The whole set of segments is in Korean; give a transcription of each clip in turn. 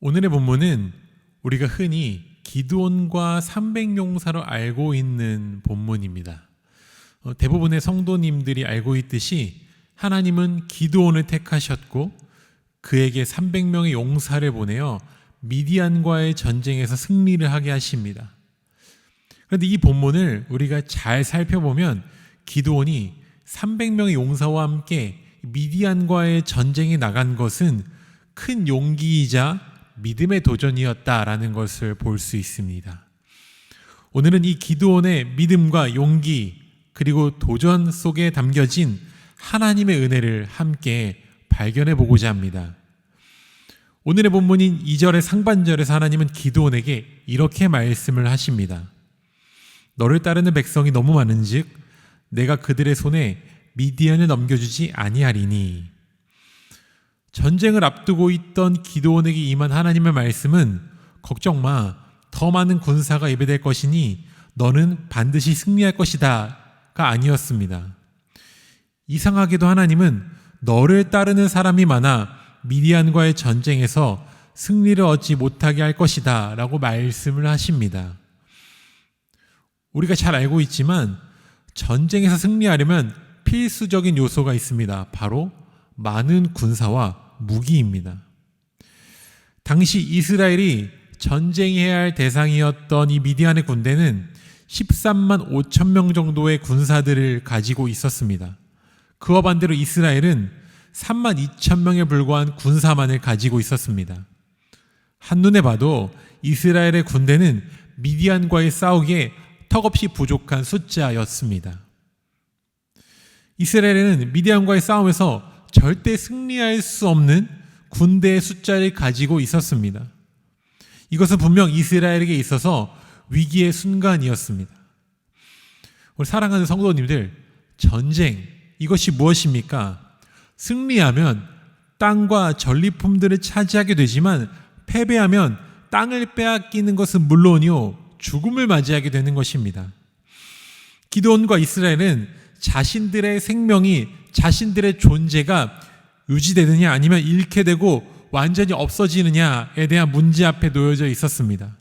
오늘의 본문은 우리가 흔히 기드온과 300용사로 알고 있는 본문입니다. 대부분의 성도님들이 알고 있듯이 하나님은 기드온을 택하셨고 그에게 300명의 용사를 보내어 미디안과의 전쟁에서 승리를 하게 하십니다. 그런데 이 본문을 우리가 잘 살펴보면 기드온이 300명의 용사와 함께 미디안과의 전쟁에 나간 것은 큰 용기이자 믿음의 도전이었다라는 것을 볼 수 있습니다. 오늘은 이 기드온의 믿음과 용기 그리고 도전 속에 담겨진 하나님의 은혜를 함께 발견해 보고자 합니다. 오늘의 본문인 2절의 상반절에서 하나님은 기드온에게 이렇게 말씀을 하십니다. 너를 따르는 백성이 너무 많은즉 내가 그들의 손에 미디안을 넘겨주지 아니하리니. 전쟁을 앞두고 있던 기드온에게 임한 하나님의 말씀은 걱정 마, 더 많은 군사가 예배될 것이니 너는 반드시 승리할 것이다 가 아니었습니다. 이상하게도 하나님은 너를 따르는 사람이 많아 미디안과의 전쟁에서 승리를 얻지 못하게 할 것이다 라고 말씀을 하십니다. 우리가 잘 알고 있지만 전쟁에서 승리하려면 필수적인 요소가 있습니다. 바로 많은 군사와 무기입니다. 당시 이스라엘이 전쟁해야 할 대상이었던 이 미디안의 군대는 13만 5천 명 정도의 군사들을 가지고 있었습니다. 그와 반대로 이스라엘은 3만 2천 명에 불과한 군사만을 가지고 있었습니다. 한눈에 봐도 이스라엘의 군대는 미디안과의 싸우기에 턱없이 부족한 숫자였습니다. 이스라엘은 미디안과의 싸움에서 절대 승리할 수 없는 군대의 숫자를 가지고 있었습니다. 이것은 분명 이스라엘에게 있어서 위기의 순간이었습니다. 우리 사랑하는 성도님들, 전쟁, 이것이 무엇입니까? 승리하면 땅과 전리품들을 차지하게 되지만 패배하면 땅을 빼앗기는 것은 물론이요, 죽음을 맞이하게 되는 것입니다. 기드온과 이스라엘은 자신들의 생명이, 자신들의 존재가 유지되느냐 아니면 잃게 되고 완전히 없어지느냐에 대한 문제 앞에 놓여져 있었습니다.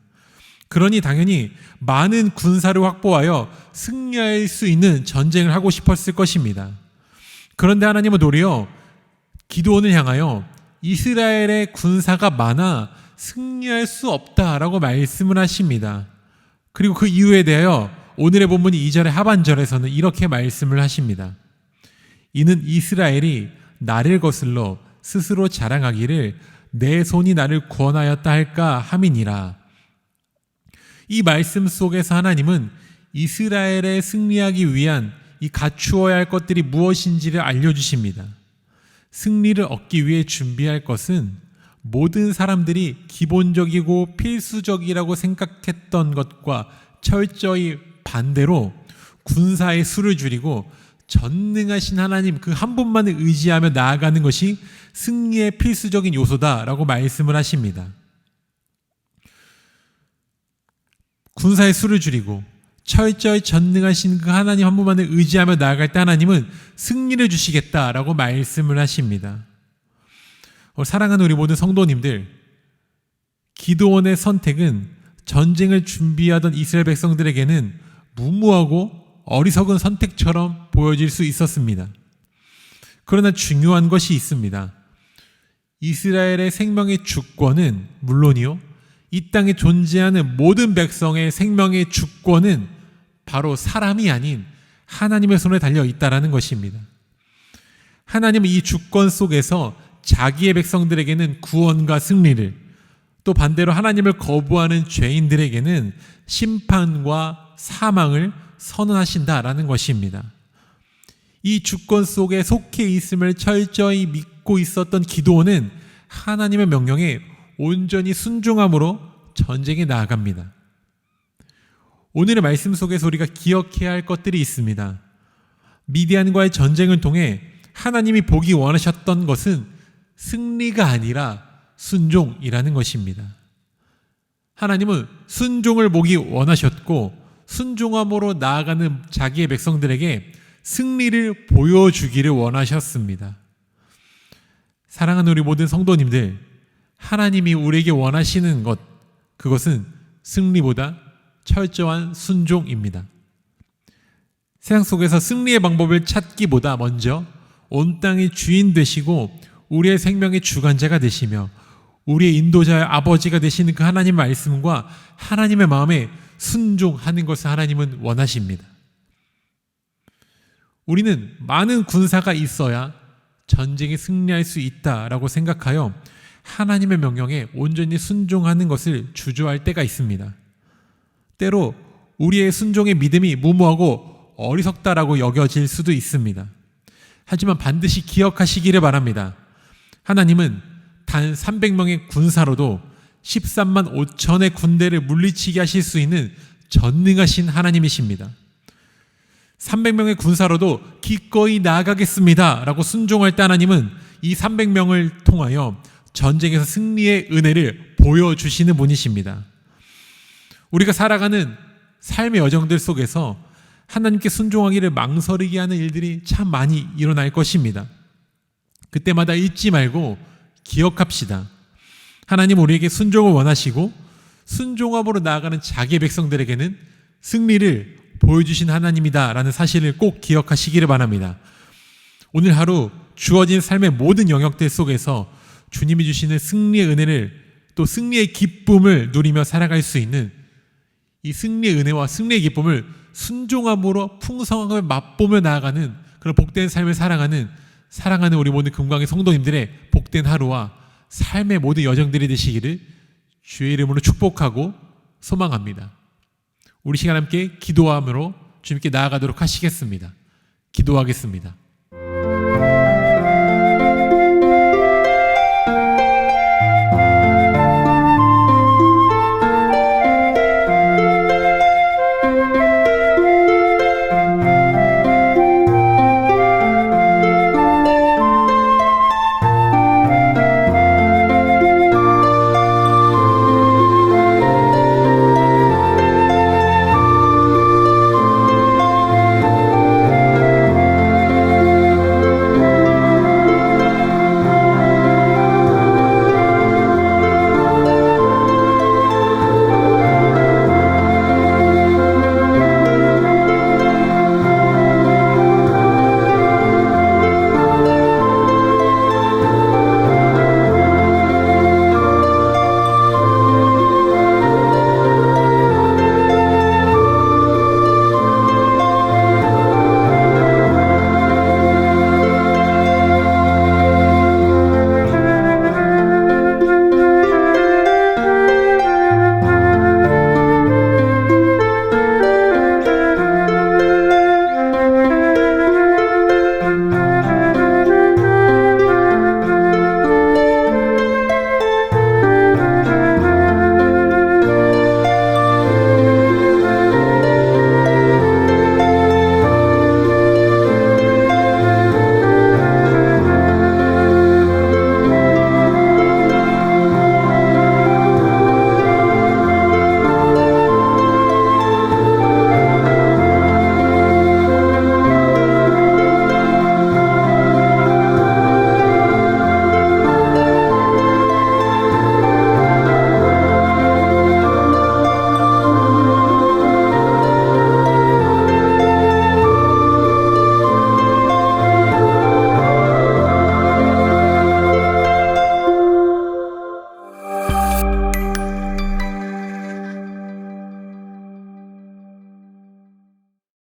그러니 당연히 많은 군사를 확보하여 승리할 수 있는 전쟁을 하고 싶었을 것입니다. 그런데 하나님은 도리어 기드온을 향하여 이스라엘의 군사가 많아 승리할 수 없다라고 말씀을 하십니다. 그리고 그 이유에 대하여 오늘의 본문 2절의 하반절에서는 이렇게 말씀을 하십니다. 이는 이스라엘이 나를 거슬러 스스로 자랑하기를 내 손이 나를 구원하였다 할까 함이니라. 이 말씀 속에서 하나님은 이스라엘에 승리하기 위한 이 갖추어야 할 것들이 무엇인지를 알려주십니다. 승리를 얻기 위해 준비할 것은 모든 사람들이 기본적이고 필수적이라고 생각했던 것과 철저히 반대로 군사의 수를 줄이고 전능하신 하나님 그 한 분만을 의지하며 나아가는 것이 승리의 필수적인 요소다라고 말씀을 하십니다. 군사의 수를 줄이고 철저히 전능하신 그 하나님 한 분만을 의지하며 나아갈 때 하나님은 승리를 주시겠다라고 말씀을 하십니다. 사랑하는 우리 모든 성도님들, 기드온의 선택은 전쟁을 준비하던 이스라엘 백성들에게는 무모하고 어리석은 선택처럼 보여질 수 있었습니다. 그러나 중요한 것이 있습니다. 이스라엘의 생명의 주권은 물론이요, 이 땅에 존재하는 모든 백성의 생명의 주권은 바로 사람이 아닌 하나님의 손에 달려 있다는 것입니다. 하나님은 이 주권 속에서 자기의 백성들에게는 구원과 승리를, 또 반대로 하나님을 거부하는 죄인들에게는 심판과 사망을 선언하신다라는 것입니다. 이 주권 속에 속해 있음을 철저히 믿고 있었던 기드온은 하나님의 명령에 온전히 순종함으로 전쟁에 나아갑니다. 오늘의 말씀 속에서 우리가 기억해야 할 것들이 있습니다. 미디안과의 전쟁을 통해 하나님이 보기 원하셨던 것은 승리가 아니라 순종이라는 것입니다. 하나님은 순종을 보기 원하셨고 순종함으로 나아가는 자기의 백성들에게 승리를 보여주기를 원하셨습니다. 사랑하는 우리 모든 성도님들, 하나님이 우리에게 원하시는 것, 그것은 승리보다 철저한 순종입니다. 세상 속에서 승리의 방법을 찾기보다 먼저 온 땅의 주인 되시고 우리의 생명의 주관자가 되시며 우리의 인도자의 아버지가 되시는 그 하나님의 말씀과 하나님의 마음에 순종하는 것을 하나님은 원하십니다. 우리는 많은 군사가 있어야 전쟁에 승리할 수 있다라고 생각하여 하나님의 명령에 온전히 순종하는 것을 주저할 때가 있습니다. 때로 우리의 순종의 믿음이 무모하고 어리석다라고 여겨질 수도 있습니다. 하지만 반드시 기억하시기를 바랍니다. 하나님은 단 300명의 군사로도 13만 5천의 군대를 물리치게 하실 수 있는 전능하신 하나님이십니다. 300명의 군사로도 기꺼이 나아가겠습니다 라고 순종할 때 하나님은 이 300명을 통하여 전쟁에서 승리의 은혜를 보여주시는 분이십니다. 우리가 살아가는 삶의 여정들 속에서 하나님께 순종하기를 망설이게 하는 일들이 참 많이 일어날 것입니다. 그때마다 잊지 말고 기억합시다. 하나님 우리에게 순종을 원하시고 순종함으로 나아가는 자기의 백성들에게는 승리를 보여주신 하나님이다라는 사실을 꼭 기억하시기를 바랍니다. 오늘 하루 주어진 삶의 모든 영역들 속에서 주님이 주시는 승리의 은혜를 또 승리의 기쁨을 누리며 살아갈 수 있는 이 승리의 은혜와 승리의 기쁨을 순종함으로 풍성함을 맛보며 나아가는 그런 복된 삶을 살아가는 사랑하는 우리 모든 금광의 성도님들의 복된 하루와 삶의 모든 여정들이 되시기를 주의 이름으로 축복하고 소망합니다. 우리 시간 함께 기도함으로 주님께 나아가도록 하시겠습니다. 기도하겠습니다.